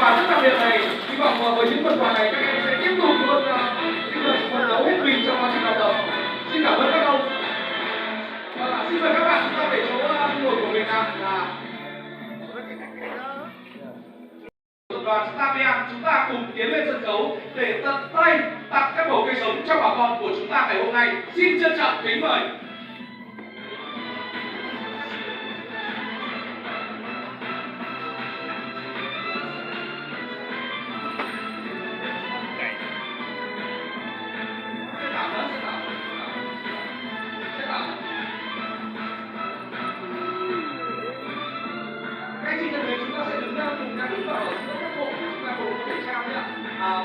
quà rất đặc biệt này. Hy vọng với những phần quà này các em sẽ tiếp tục luôn phấn đấu hết mình trong quá trình học tập. Xin cảm ơn các ông. Xin mời các bạn chúng ta về chỗ ngồi của mình nào. Tập đoàn Stavian chúng ta cùng tiến lên sân khấu để tận tay tặng các bầu cây sống cho bà con của chúng ta ngày hôm nay. Xin trân trọng kính mời.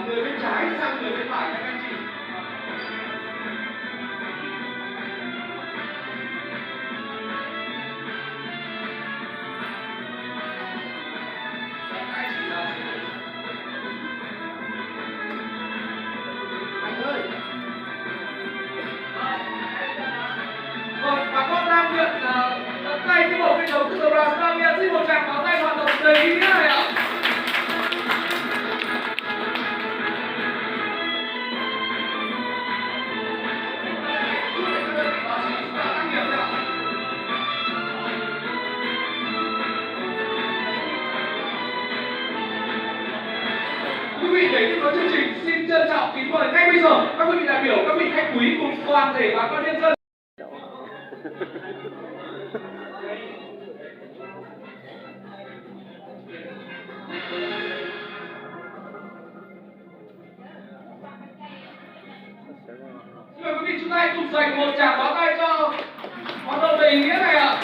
Người bên trái sang người bên phải nha các anh chị. Anh ơi. Vâng, bà con đang nhận tận tay cái bộ cây giống từ tập đoàn Stavian. Xin một tràng pháo tay hoạt động đầy ý nghĩa này ạ. Quý vị để tiếp nối chương trình, xin trân trọng kính mời ngay bây giờ các quý vị đại biểu, các vị khách quý cùng toàn thể bà con nhân dân. Xin mời quý vị chúng ta hãy cùng dành một tràng pháo tay cho hoạt động đầy ý nghĩa này ạ.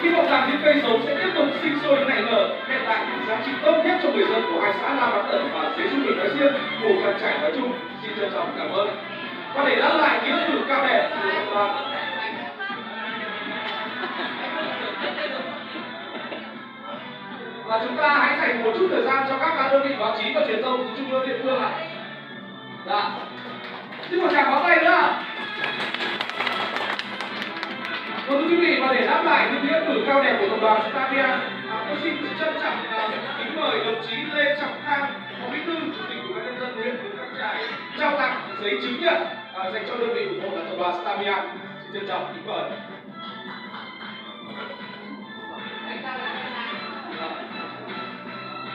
Hy vọng rằng những cây giống sẽ tiếp tục sinh sôi nảy nở, đem lại những giá trị tốt nhất cho người dân của hai xã Nam Bắc Tần và Xế Trung Bình nói riêng, Mù Căng Chải nói chung. Xin trân trọng cảm ơn. Và để đáp lại nghĩa cử cao đẹp của tập đoàn, và chúng ta hãy dành một chút thời gian cho các đơn vị báo chí và truyền thông trung ương địa phương ạ. Dạ. Xin một tràng pháo tay nữa ạ. Thưa quý vị, và để đáp lại những nghĩa cử cao đẹp của tập đoàn Stavian, tôi xin trân trọng kính mời đồng chí Lê Trọng Khang, Phó Bí thư Chủ tịch Ủy ban nhân dân huyện Mù Căng Chải trao tặng giấy chứng nhận dành cho đơn vị ủng hộ là tập đoàn Stavian. Xin trân trọng kính mời.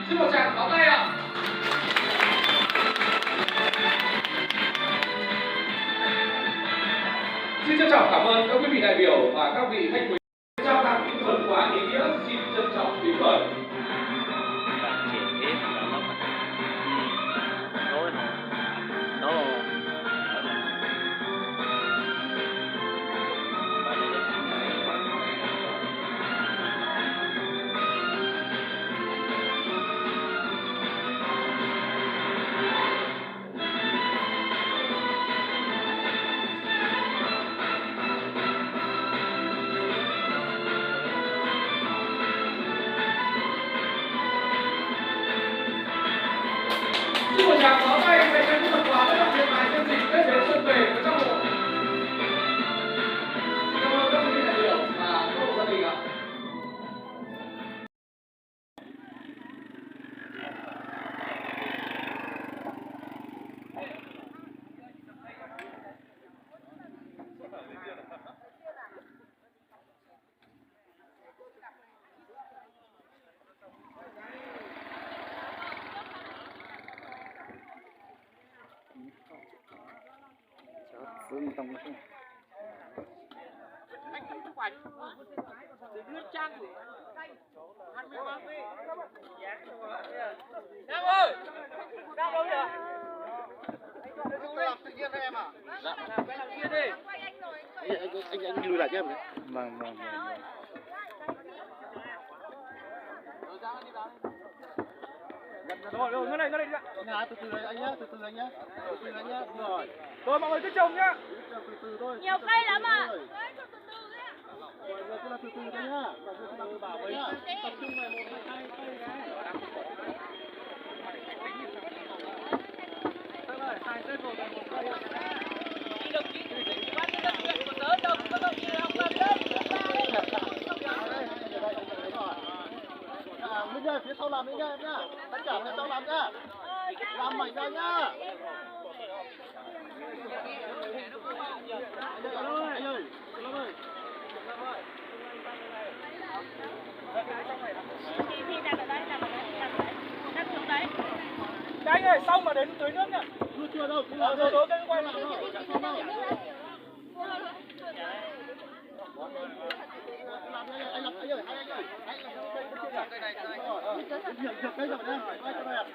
Xin một tràng pháo tay ạ. Xin trân trọng cảm ơn các quý vị đại biểu và các vị khách quý trao tặng những phần quà ý nghĩa. Xin trân trọng kính mời. Xin một tràng pháo tay dành cho những phần quà rất đặc biệt này nhân dịp Tết đến xuân về với trong bộ. Xin cảm ơn các quý vị đại biểu và các hộ gia đình ạ. Anh chụp ảnh để đưa trang của anh mới mang về. Nam ơi, Nam đâu nhỉ? Anh làm tự nhiên đấy em à? Dạ. Làm cái làm kia đi. Anh lùi lại cho em. Vâng. Rồi, ngân này đi ạ. Từ từ anh nhá, từ từ anh nhá. Rồi. Rồi mọi người cứ trồng nhá. Từ thôi. Nhiều cây lắm ạ. Mọi người cứ là từ từ thôi nhá. Bảo với nhá. Tập trung về 1, 2 cây cái. Hai cây một cây. Đồng chí ban nhân dân huyện của tớ đồng có đồng chí học làm đấy. đi nha, phía sau làm đi nha em nhá. Tất cả phía sau làm nhá. Làm mảnh ra nhá. Anh ơi. Anh ơi, xong mà đến tưới nước nhá. Chưa đâu, Rồi cái quay lại. Anh ơi, cây này cây rồi nhá. Quay cho đẹp.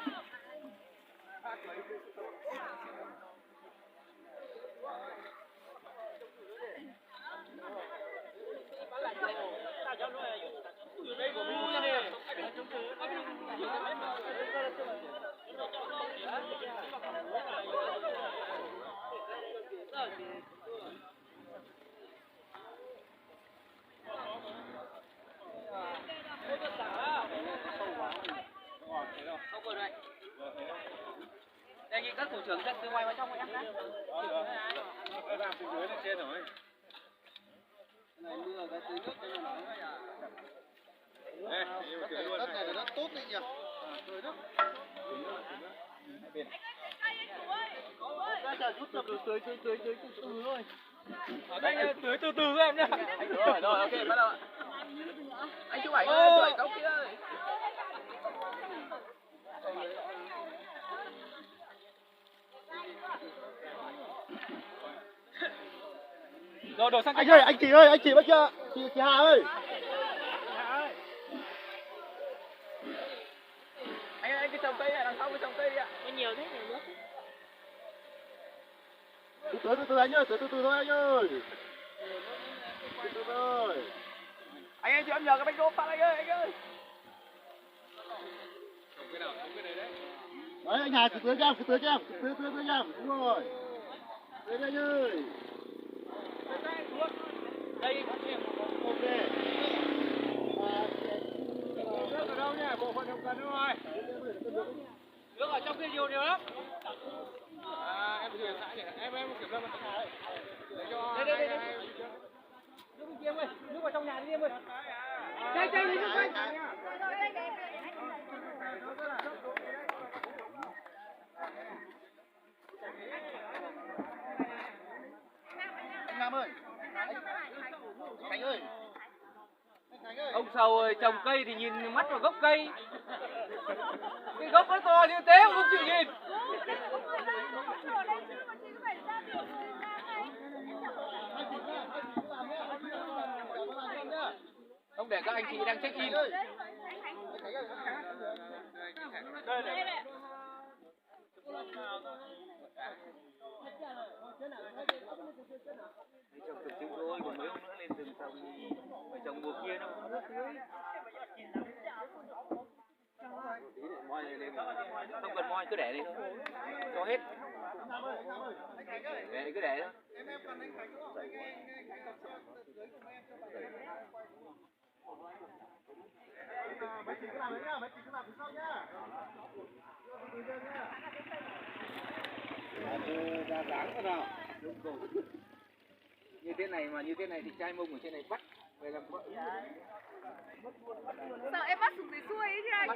Đề nghị các thủ trưởng dẫn từ ngoài vào trong em nhé. Làm từ dưới lên trên rồi. Này mưa cái tưới nước cho nó nóng vậy à. Đất này là đất tốt đấy nhỉ. Tưới nước. Cái chả rút được tưới thôi. Ở đây tưới từ từ em nhé. Rồi, ok, bắt đầu. Anh chụp ảnh ơi, chụp ảnh góc kia ơi. Rồi đổ sang Anh ơi, anh chị bắt chưa? Chị Hà ơi. Anh cái trồng cây này, đằng sau cái trồng cây đi ạ. Có nhiều thế này nữa. Từ từ anh ơi, từ từ thôi anh ơi. Từ từ thôi. Anh cho em nhờ cái bánh đỗ phát anh ơi. Đấy anh Hà, từ cho em, từ cho em. Đúng rồi. Đây anh ơi. Đây. Ok. Nước ở đâu nhỉ? Bộ phận hậu cần rồi. Nước ở trong kia nhiều lắm. Em kiểm tra nhỉ? Em kiểm tra một cái. Đây. Nước bên kia em ơi, nước vào trong nhà đi em ơi. Đây lấy nước đây. Anh Nam ơi. Khánh ơi. Ông Sầu ơi, trồng cây thì nhìn mắt vào gốc cây. Cái gốc nó to như thế không chịu nhìn. Không để các anh chị đang check in. Đây. Trồng từng chữ thôi, còn mấy hôm nữa lên rừng trồng thì phải trồng mùa kia nó không nước tưới. Không cần moi cứ để đi thôi, cho hết. Để cứ để thôi. Mấy chị cứ làm đấy nhá, mấy chị cứ làm phía sau nhá. Ra dáng thế nào? Như thế này mà như thế này thì trai mông ở trên này bắt về làm vợ. Sợ em bắt xuống dưới xuôi ấy chứ anh.